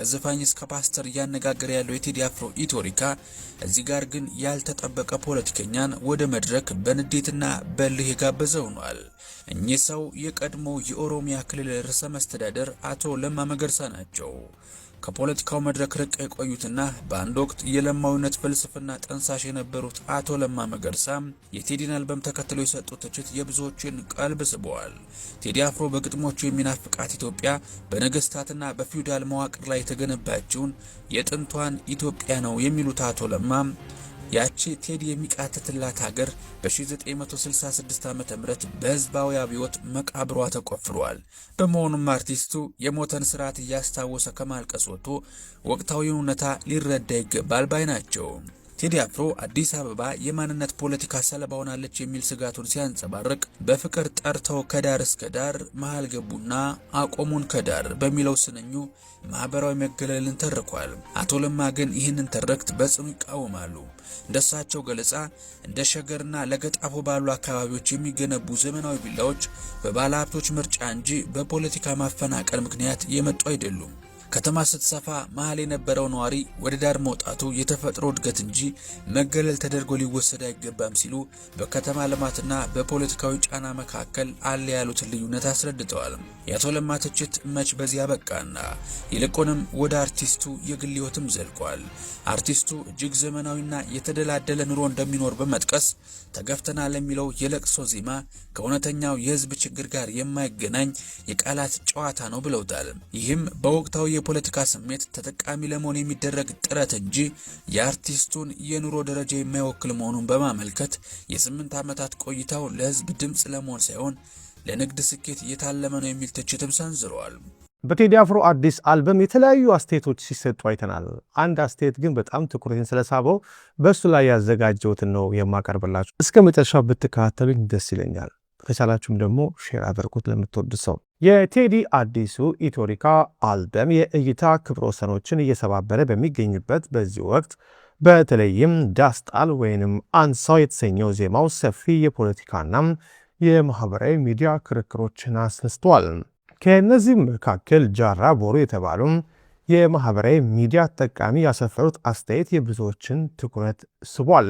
ከዘፋኝ እስከ ፓስተር እያነጋገረ ያለው የቴዲ አፍሮ ኢትዮሪካ እዚህ ጋር ግን ያልተጠበቀ ፖለቲከኛን ወደ መድረክ በንዴትና በልህ የጋበዘ ሆኗል። እኚህ ሰው የቀድሞ የኦሮሚያ ክልል ርዕሰ መስተዳደር አቶ ለማ መገርሳ ናቸው። ከፖለቲካው መድረክ ርቀው የቆዩትና በአንድ ወቅት የለማዊነት ፍልስፍና ጠንሳሽ የነበሩት አቶ ለማ መገርሳ የቴዲን አልበም ተከትለው የሰጡት ትችት የብዙዎችን ቀልብ ስበዋል። ቴዲ አፍሮ በግጥሞቹ የሚናፍቃት ኢትዮጵያ በነገስታትና በፊውዳል መዋቅር ላይ የተገነባችውን የጥንቷን ኢትዮጵያ ነው የሚሉት አቶ ለማ ያቺ ቴዲ የሚቃተትላት ሀገር በ1966 ዓ.ም በህዝባዊ አብዮት መቃብሯ ተቆፍሯል። በመሆኑም አርቲስቱ የሞተን ስርዓት እያስታወሰ ከማልቀስ ወጥቶ ወቅታዊውን እውነታ ሊረዳ ይገባል ባይ ናቸው። ቴዲ አፍሮ አዲስ አበባ የማንነት ፖለቲካ ሰለባ ሆናለች የሚል ስጋቱን ሲያንጸባርቅ በፍቅር ጠርተው ከዳር እስከ ዳር መሃል ገቡና አቆሙን ከዳር በሚለው ስንኙ ማህበራዊ መገለልን ተርኳል። አቶ ለማ ግን ይህንን ትርክት በጽኑ ይቃወማሉ። እንደሳቸው ገለጻ እንደ ሸገርና ለገጣፎ ባሉ አካባቢዎች የሚገነቡ ዘመናዊ ቪላዎች በባለሀብቶች ምርጫ እንጂ በፖለቲካ ማፈናቀል ምክንያት የመጡ አይደሉም። ከተማ ስትሰፋ መሃል የነበረው ነዋሪ ወደ ዳር መውጣቱ የተፈጥሮ እድገት እንጂ መገለል ተደርጎ ሊወሰድ አይገባም ሲሉ በከተማ ልማትና በፖለቲካዊ ጫና መካከል አለ ያሉትን ልዩነት አስረድተዋል። የአቶ ለማ ትችት መች በዚያ በቃና ይልቁንም ወደ አርቲስቱ የግል ህይወትም ዘልቋል። አርቲስቱ እጅግ ዘመናዊና የተደላደለ ኑሮ እንደሚኖር በመጥቀስ ተገፍተናል የሚለው የለቅሶ ዜማ ከእውነተኛው የህዝብ ችግር ጋር የማይገናኝ የቃላት ጨዋታ ነው ብለውታል። ይህም በወቅታዊ የፖለቲካ ስሜት ተጠቃሚ ለመሆን የሚደረግ ጥረት እንጂ የአርቲስቱን የኑሮ ደረጃ የማይወክል መሆኑን በማመልከት የ8 ዓመታት ቆይታው ለህዝብ ድምጽ ለመሆን ሳይሆን ለንግድ ስኬት እየታለመ ነው የሚል ትችትም ሰንዝረዋል። በቴዲ አፍሮ አዲስ አልበም የተለያዩ አስተያየቶች ሲሰጡ አይተናል። አንድ አስተያየት ግን በጣም ትኩረትን ስለሳበው በሱ ላይ ያዘጋጀሁትን ነው የማቀርብላችሁ። እስከ መጨረሻው ብትከታተሉኝ ደስ ይለኛል። ከቻላችሁም ደግሞ ሼር አድርጉት ለምትወዱ ሰው። የቴዲ አዲሱ ኢትዮሪካ አልበም የእይታ ክብረ ወሰኖችን እየሰባበረ በሚገኝበት በዚህ ወቅት በተለይም ዳስጣል ወይንም አንሳው የተሰኘው ዜማው ሰፊ የፖለቲካና የማህበራዊ ሚዲያ ክርክሮችን አስነስቷል። ከነዚህም መካከል ጃራ ቦሩ የተባሉ የማህበራዊ ሚዲያ ተጠቃሚ ያሰፈሩት አስተያየት የብዙዎችን ትኩረት ስቧል።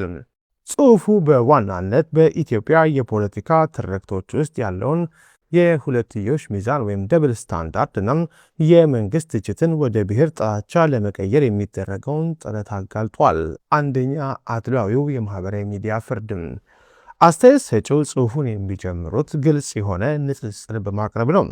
ጽሑፉ በዋናነት በኢትዮጵያ የፖለቲካ ትርክቶች ውስጥ ያለውን የሁለትዮሽ ሚዛን ወይም ደብል ስታንዳርድ እና የመንግስት ትችትን ወደ ብሔር ጥላቻ ለመቀየር የሚደረገውን ጥረት አጋልጧል። አንደኛ አድሏዊው የማህበራዊ ሚዲያ ፍርድም። አስተያየት ሰጪው ጽሑፉን የሚጀምሩት ግልጽ የሆነ ንጽጽር በማቅረብ ነው።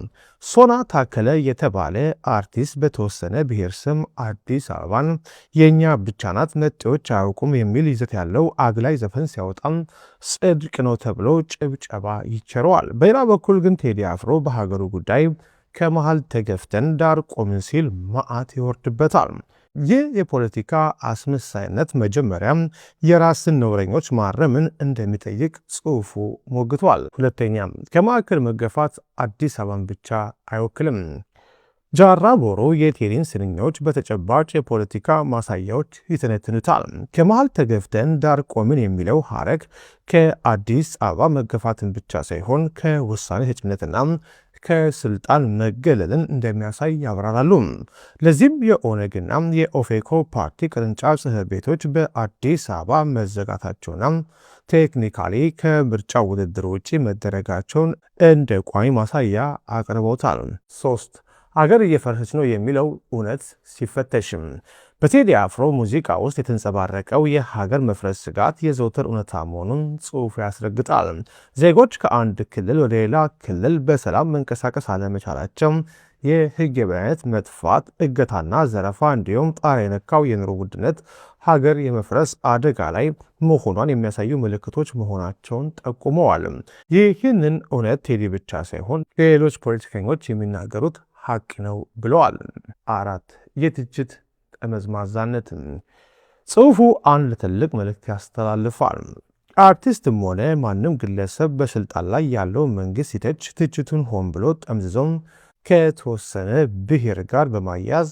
ሶና ታከለ የተባለ አርቲስት በተወሰነ ብሔር ስም አዲስ አበባን የኛ ብቻ ናት ነጤዎች አያውቁም የሚል ይዘት ያለው አግላይ ዘፈን ሲያወጣም ጽድቅ ነው ተብሎ ጭብጨባ ይቸረዋል። በሌላ በኩል ግን ቴዲ አፍሮ በሀገሩ ጉዳይ ከመሃል ተገፍተን ዳር ቆምን ሲል መዓት ይወርድበታል። ይህ የፖለቲካ አስመሳይነት መጀመሪያም የራስን ነውረኞች ማረምን እንደሚጠይቅ ጽሑፉ ሞግቷል። ሁለተኛም ከማዕከል መገፋት አዲስ አበባን ብቻ አይወክልም። ጃራ ቦሮ የቴዲን ስንኞች በተጨባጭ የፖለቲካ ማሳያዎች ይተነትኑታል። ከመሃል ተገፍተን ዳር ቆምን የሚለው ሐረግ ከአዲስ አበባ መገፋትን ብቻ ሳይሆን ከውሳኔ ሰጭነትና ከስልጣን መገለልን እንደሚያሳይ ያብራራሉ። ለዚህም የኦነግና የኦፌኮ ፓርቲ ቅርንጫፍ ጽሕፈት ቤቶች በአዲስ አበባ መዘጋታቸውና ቴክኒካሊ ከምርጫ ውድድር ውጪ መደረጋቸውን እንደ ቋሚ ማሳያ አቅርበውታል። 3 አገር እየፈረሰች ነው የሚለው እውነት ሲፈተሽም በቴዲ አፍሮ ሙዚቃ ውስጥ የተንጸባረቀው የሀገር መፍረስ ስጋት የዘውትር እውነታ መሆኑን ጽሑፉ ያስረግጣል። ዜጎች ከአንድ ክልል ወደ ሌላ ክልል በሰላም መንቀሳቀስ አለመቻላቸው፣ የሕግ የበላይነት መጥፋት፣ እገታና ዘረፋ እንዲሁም ጣሪያ የነካው የኑሮ ውድነት ሀገር የመፍረስ አደጋ ላይ መሆኗን የሚያሳዩ ምልክቶች መሆናቸውን ጠቁመዋል። ይህንን እውነት ቴዲ ብቻ ሳይሆን ሌሎች ፖለቲከኞች የሚናገሩት ሀቅ ነው ብለዋል። 4 የትችት ጠመዝማዛነት። ጽሑፉ አንድ ትልቅ መልእክት ያስተላልፋል። አርቲስትም ሆነ ማንም ግለሰብ በስልጣን ላይ ያለው መንግስት ሲተች ትችቱን ሆን ብሎ ጠምዝዞም ከተወሰነ ብሔር ጋር በማያዝ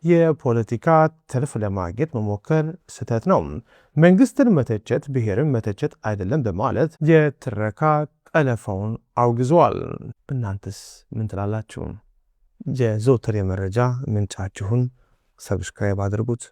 የፖለቲካ ትርፍ ለማግኘት መሞከር ስህተት ነው። መንግስትን መተቸት ብሔርን መተቸት አይደለም በማለት የትረካ ጠለፋውን አውግዘዋል። እናንተስ ምን ትላላችሁ? የዘውትር የመረጃ ምንጫችሁን ሰብስክራይብ አድርጉት።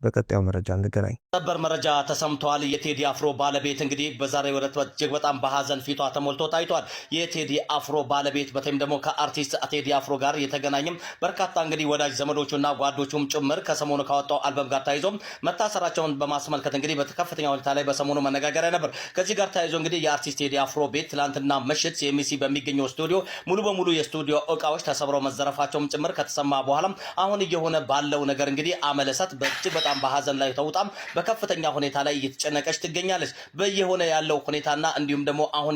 በቀጣዩ መረጃ እንገናኝ። ሰበር መረጃ ተሰምቷል። የቴዲ አፍሮ ባለቤት እንግዲህ በዛሬው ዕለት እጅግ በጣም በሐዘን ፊቷ ተሞልቶ ታይቷል። የቴዲ አፍሮ ባለቤት በተለይም ደግሞ ከአርቲስት ቴዲ አፍሮ ጋር የተገናኘም በርካታ እንግዲህ ወዳጅ ዘመዶቹና ጓዶቹም ጭምር ከሰሞኑ ካወጣው አልበም ጋር ተያይዞ መታሰራቸውን በማስመልከት እንግዲህ በከፍተኛ ሁኔታ ላይ በሰሞኑ መነጋገሪያ ነበር። ከዚህ ጋር ተያይዞ እንግዲህ የአርቲስት ቴዲ አፍሮ ቤት ትላንትና ምሽት ሲኤምሲ በሚገኘው ስቱዲዮ ሙሉ በሙሉ የስቱዲዮ እቃዎች ተሰብረው መዘረፋቸውም ጭምር ከተሰማ በኋላ አሁን እየሆነ ባለው ነገር እንግዲህ አመለሰት እጅግ በጣም በሐዘን ላይ ተውጣም በከፍተኛ ሁኔታ ላይ እየተጨነቀች ትገኛለች። በየሆነ ያለው ሁኔታና እንዲሁም ደግሞ አሁን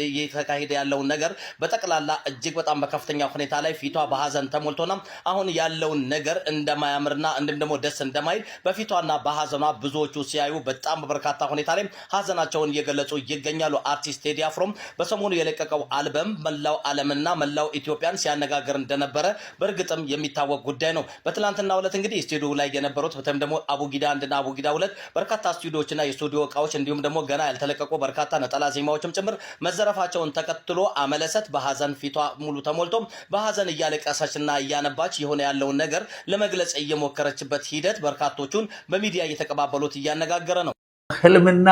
እየተካሄደ ያለው ነገር በጠቅላላ እጅግ በጣም በከፍተኛ ሁኔታ ላይ ፊቷ በሐዘን ተሞልቶና አሁን ያለው ነገር እንደማያምርና እንዲሁም ደግሞ ደስ እንደማይል በፊቷና በሐዘኗ ብዙዎቹ ሲያዩ በጣም በበርካታ ሁኔታ ላይ ሐዘናቸውን እየገለጹ ይገኛሉ። አርቲስት ቴዲ አፍሮም በሰሞኑ የለቀቀው አልበም መላው ዓለምና መላው ኢትዮጵያን ሲያነጋግር እንደነበረ በእርግጥም የሚታወቅ ጉዳይ ነው። በትላንትናው ዕለት እንግዲህ ስቱዲዮ ላይ የነበሩት በተለይም ደግሞ አቡጊዳ አንድና አቡጊዳ ሁለት በርካታ ስቱዲዮችና የስቱዲዮ እቃዎች እንዲሁም ደግሞ ገና ያልተለቀቁ በርካታ ነጠላ ዜማዎችም ጭምር መዘረፋቸውን ተከትሎ አመለሰት በሐዘን ፊቷ ሙሉ ተሞልቶ በሐዘን እያለቀሰችና እያነባች የሆነ ያለውን ነገር ለመግለጽ እየሞከረችበት ሂደት በርካቶቹን በሚዲያ እየተቀባበሉት እያነጋገረ ነው። ህልምና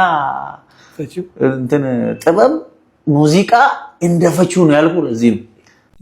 እንትን ጥበብ ሙዚቃ እንደፈቹ ነው ያልኩ ለዚህ ነው።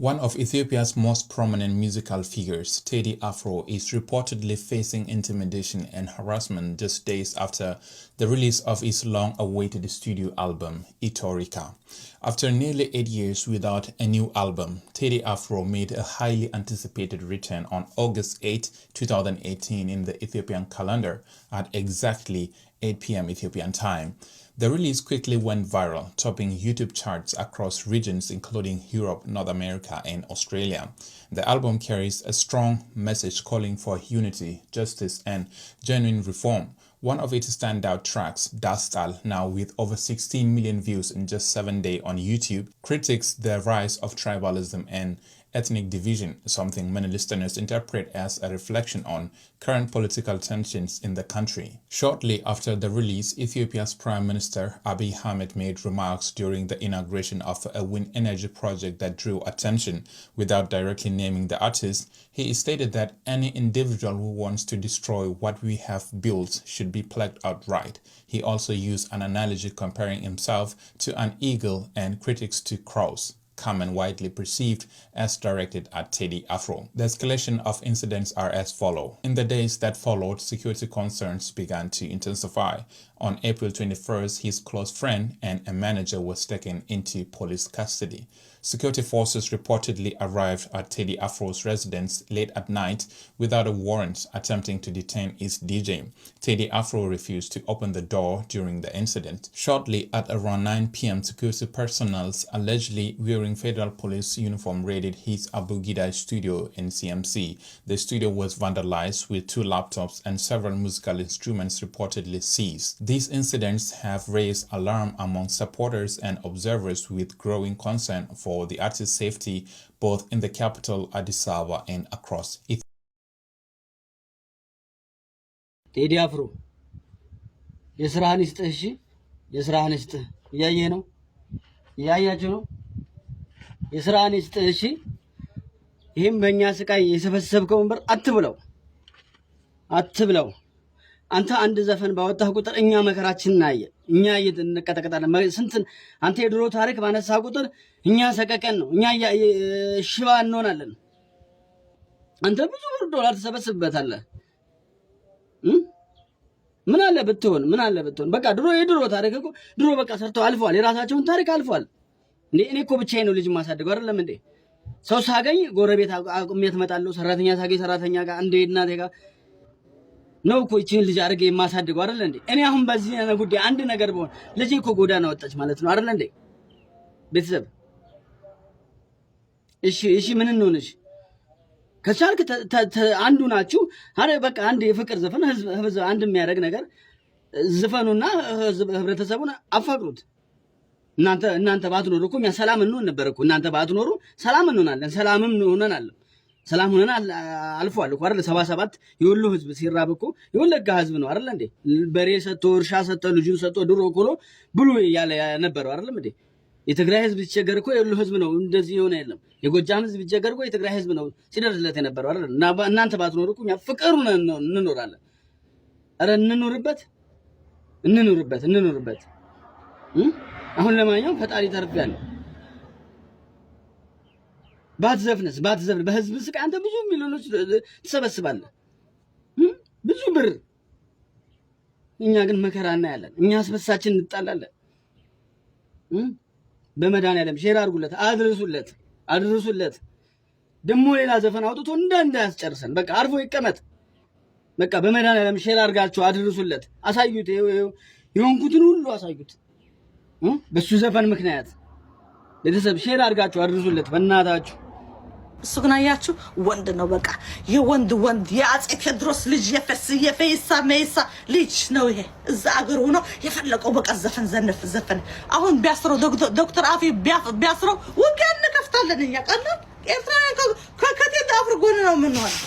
One of Ethiopia's most prominent musical figures, Teddy Afro, is reportedly facing intimidation and harassment just days after the release of his long-awaited studio album, Itorika. After nearly 8 years without a new album, Teddy Afro made a highly anticipated return on August 8, 2018 in the Ethiopian calendar at exactly 8 p.m. Ethiopian time. The release quickly went viral, topping YouTube charts across regions including Europe, North America, and Australia. The album carries a strong message calling for unity, justice, and genuine reform. One of its standout tracks, Dastal, now with over 16 million views in just 7 days on YouTube, critiques the rise of tribalism and ethnic division, something many listeners interpret as a reflection on current political tensions in the country. Shortly after the release, Ethiopia's Prime Minister Abiy Ahmed made remarks during the inauguration of a wind energy project that drew attention. Without directly naming the artist, he stated that any individual who wants to destroy what we have built should be plucked outright. He also used an analogy comparing himself to an eagle and critics to crows, common widely perceived as directed at Teddy Afro. The escalation of incidents are as follow. In the days that followed, security concerns began to intensify. On April 21st, his close friend and a manager was taken into police custody. Security forces reportedly arrived at Teddy Afro's residence late at night without a warrant, attempting to detain his DJ. Teddy Afro refused to open the door during the incident. Shortly at around 9 p.m., security personnel allegedly wearing federal police uniform raided his Abugida studio in CMC. The studio was vandalized with 2 laptops and several musical instruments reportedly seized. These incidents have raised alarm among supporters and observers with growing concern for the artist's safety both in the capital Addis Ababa and across Ethiopia. ቴዲ አፍሮ የስራህን ይስጥህ። እሺ የስራህን ይስጥህ። እያየህ ነው፣ እያያችሁ ነው። የስራህን ይስጥህ። እሺ ይሄም በእኛ ስቃይ የሰበሰብከውን ብር አትብለው። አንተ አንድ ዘፈን ባወጣህ ቁጥር እኛ መከራችንን እናየ፣ እኛ እንቀጠቀጣለን። ስንት አንተ የድሮ ታሪክ ባነሳ ቁጥር እኛ ሰቀቀን ነው፣ እኛ ሽባ እንሆናለን። አንተ ብዙ ዶላር ተሰበስብበታለህ። ምን አለ ብትሆን በቃ የድሮ ታሪክ እኮ ድሮ በቃ ሰርተው አልፈዋል። የራሳቸውን ታሪክ አልፈዋል። እኔ እኮ ብቻዬን ነው ልጅ ማሳደገው አይደለም እንዴ? ሰው ሳገኝ ጎረቤት አቁሜ እመጣለሁ። ሰራተኛ ሳገኝ ሰራተኛ ጋር እንደ እናቴ ጋር ነው እኮ እቺን ልጅ አድርጌ የማሳድገው አይደል እንዴ? እኔ አሁን በዚህ ጉዳይ አንድ ነገር ብሆን ልጄ እኮ ጎዳና ወጣች ማለት ነው አይደል እንዴ? ቤተሰብ እሺ ምን እንሆንሽ? ከቻልክ አንዱ ናችሁ። አረ በቃ አንድ የፍቅር ዘፈን ህዝብ አንድ የሚያደርግ ነገር ዘፈኑና ህብረተሰቡን አፋቅሩት። እናንተ ባትኖሩ እኮ እኛ ሰላም እንሆን ነበር እኮ። እናንተ ባትኖሩ ሰላም እንሆናለን። ሰላምም ሆነናል። ሰላም ሆነን አልፏል እኮ አይደል? 77 የወሎ ህዝብ ሲራብ እኮ የወለጋ ህዝብ ነው አይደል እንዴ? በሬ ሰጥቶ እርሻ ሰጥቶ ልጁን ሰጥቶ ድሮ እኮ ብሉ ያለ ነበረው አይደል እንዴ? የትግራይ ህዝብ ሲቸገር እኮ የሁሉ ህዝብ ነው እንደዚህ የሆነ የለም። የጎጃም ህዝብ ሲቸገር እኮ የትግራይ ህዝብ ነው ሲደርስለት የነበረው አይደል? እና እናንተ ባትኖሩ እኮ እኛ ፍቅሩን እንኖራለን። ኧረ እንኑርበት። አሁን ለማንኛውም ፈጣሪ ተርፌያለሁ። ባትዘፍን በህዝብ ስቃይ አንተ ብዙ ሚሊዮኖች ትሰበስባለህ፣ ብዙ ብር። እኛ ግን መከራ እናያለን። እኛ አስበሳችን እንጣላለን። በመድኃኒዓለም ሼር አድርጉለት፣ አድርሱለት። ደግሞ ሌላ ዘፈን አውጥቶ እንዳያስጨርሰን። በቃ አርፎ ይቀመጥ። በቃ በመድኃኒዓለም ሼር አድርጋችሁ አድርሱለት፣ አሳዩት። የሆንኩትን ሁሉ አሳዩት። በሱ ዘፈን ምክንያት ቤተሰብ ሼር አድርጋችሁ አድርሱለት በእናታችሁ። እሱ ግን አያችሁ ወንድ ነው። በቃ የወንድ የአፄ ቴዎድሮስ ልጅ የፈይሳ መይሳ ልጅ ነው ይሄ። እዛ አገር ሆኖ የፈለቀው በቃ ዘፈን። አሁን ቢያስረው ዶክተር አፊ ቢያስረው ውጊያ እንከፍታለን እኛ ቀላል ኤርትራውያን ከቴዲ አፍሮ ጎን ነው የምንሆነው።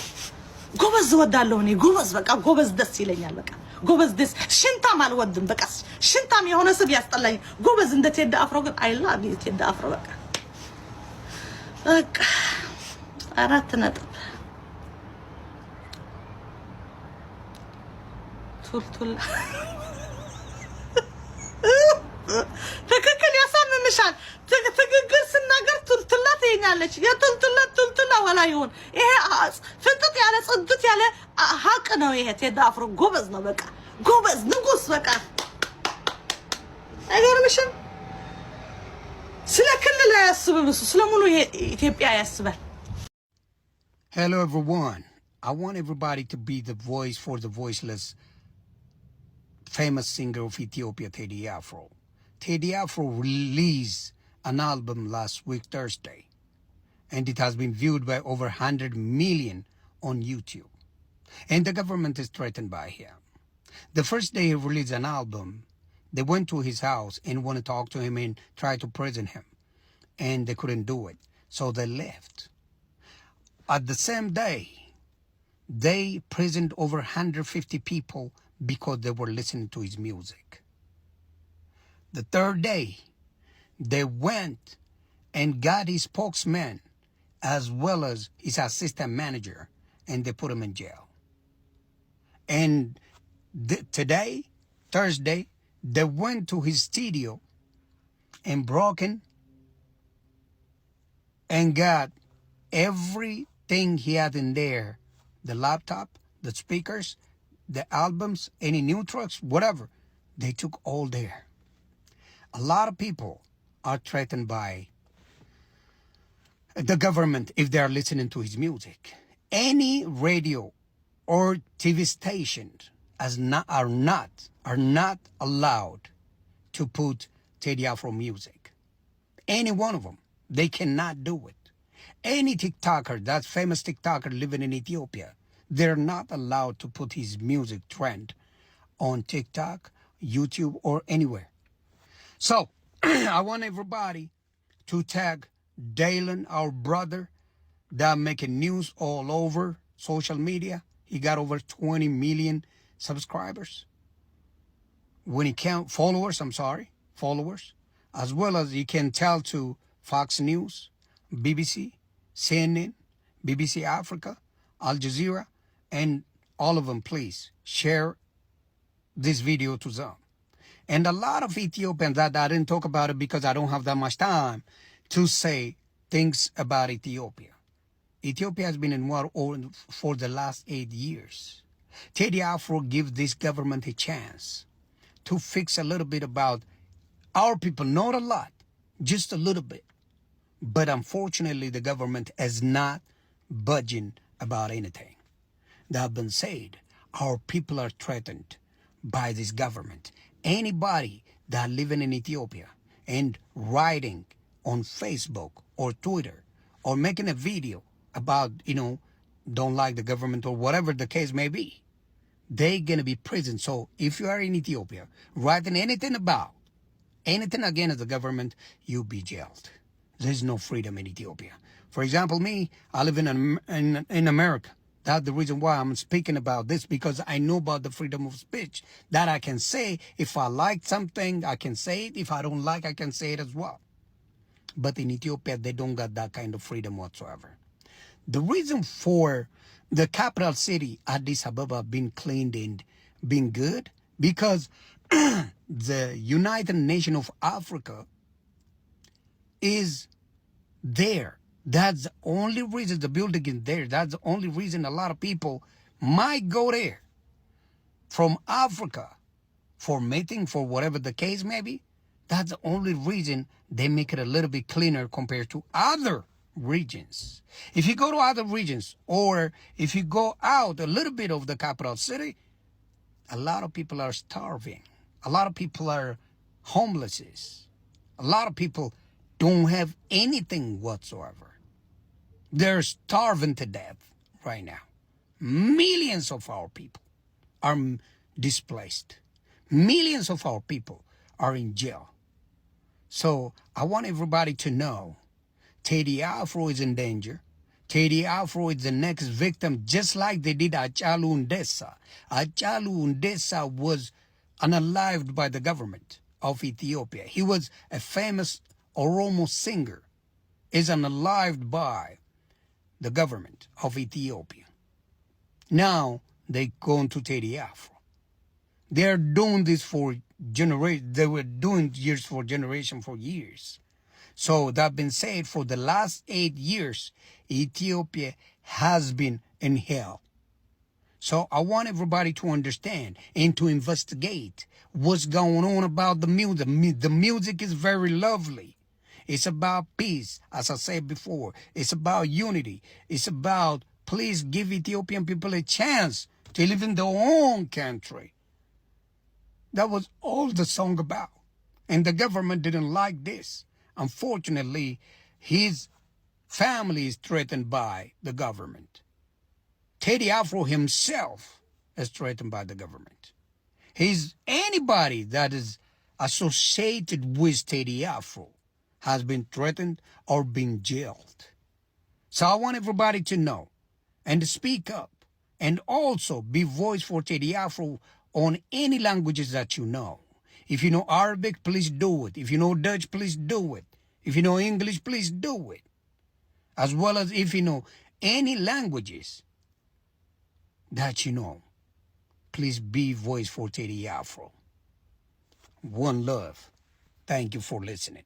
ጎበዝ እወዳለሁ እኔ በቃ ጎበዝ ደስ ይለኛል። በቃ ጎበዝ ደስ ሽንታም አልወድም። በቃ ሽንታም የሆነ ስብ ያስጠላኝ። ጎበዝ እንደ ቴዲ አፍሮ ግን አይ ላቭ ዩ ቴዲ አፍሮ በቃ 4 ነጥብ ቱልቱላ ትክክል ያሳምምሻል። ትግግር ስናገር ቱልቱላ ትይኛለች። የቱልቱላ ወላ ይሁን ይሄ ፍጥጥ ያለ ጽድት ያለ ሀቅ ነው። ይሄ ቴዲ አፍሮ ጎበዝ ነው። በቃ ጎበዝ ንጉስ። በቃ አይገርምሽም? ስለ ክልል አያስብም እሱ ስለሙሉ ኢትዮጵያ ያስባል። Hello everyone. I want everybody to be the voice for the voiceless, famous singer of Ethiopia, Teddy Afro. Teddy Afro released an album last week Thursday, and it has been viewed by over 100 million on YouTube. And the government is threatened by him. The first day he released an album, they went to his house and wanted to talk to him and try to prison him, and they couldn't do it, so they left. At the same day, they prisoned over 150 people because they were listening to his music. The third day, they went and got his spokesman as well as his assistant manager, and they put him in jail. And today, Thursday, they went to his studio and broken and got everything he had in there, the laptop, the speakers, the albums, any new trucks, whatever, they took all there. A lot of people are threatened by the government if they are listening to his music. Any radio or TV stations are not allowed to put Teddy Afro music. Any one of them, they cannot do it. Any TikToker, that famous TikToker living in Ethiopia, they're not allowed to put his music trend on TikTok, YouTube, or anywhere. So, I want everybody to tag Dalen, our brother, that making news all over social media. He got over 20 million subscribers. When he count followers, as well as you can tell to Fox News, BBC, CNN, BBC Africa, Al Jazeera, and all of them, please share this video to them. And a lot of Ethiopians, that I didn't talk about it because I don't have that much time to say things about Ethiopia. Ethiopia has been in war for the last 8 years. Teddy Afro give this government a chance to fix a little bit about our people, not a lot, just a little bit. But unfortunately, the government is not budging about anything. That being said, our people are threatened by this government. Anybody that living in Ethiopia and writing on Facebook or Twitter or making a video about, don't like the government or whatever the case may be, they're going to be prisoned. So if you are in Ethiopia writing anything against the government, you'll be jailed. There's no freedom in Ethiopia. For example, me, I live in America. That's the reason why I'm speaking about this, because I know about the freedom of speech, that I can say if I like something, I can say it. If I don't like, I can say it as well. But in Ethiopia, they don't got that kind of freedom whatsoever. The reason for the capital city, Addis Ababa, being cleaned and being good, because the United Nations of Africa is there. That's the only reason the building is there. That's the only reason a lot of people might go there from Africa for meeting, for whatever the case may be. That's the only reason they make it a little bit cleaner compared to other regions. If you go to other regions, or if you go out a little bit of the capital city, a lot of people are starving. A lot of people are homeless. A lot of people don't have anything whatsoever. They're starving to death right now. Millions of our people are displaced. Millions of our people are in jail. So I want everybody to know Teddy Afro is in danger. Teddy Afro is the next victim, just like they did Hachalu Hundessa. Hachalu Hundessa was unalived by the government of Ethiopia. He was a famous Oromo singer, is unalived by the government of Ethiopia. Now they go to Teddy Afro. They're doing this for generations. They were doing years for generation for years. So that being said, for the last 8 years, Ethiopia has been in hell. So I want everybody to understand and to investigate what's going on about the music. The music is very lovely. It's about peace, as I said before. It's about unity. It's about, please give Ethiopian people a chance to live in their own country. That was all the song about. And the government didn't like this. Unfortunately, his family is threatened by the government. Teddy Afro himself is threatened by the government. Anybody that is associated with Teddy Afro has been threatened or been jailed. So I want everybody to know and to speak up and also be voice for Teddy Afro on any languages that you know. If you know Arabic, please do it. If you know Dutch, please do it. If you know English, please do it. As well as if you know any languages that you know, please be voice for Teddy Afro. One love. Thank you for listening.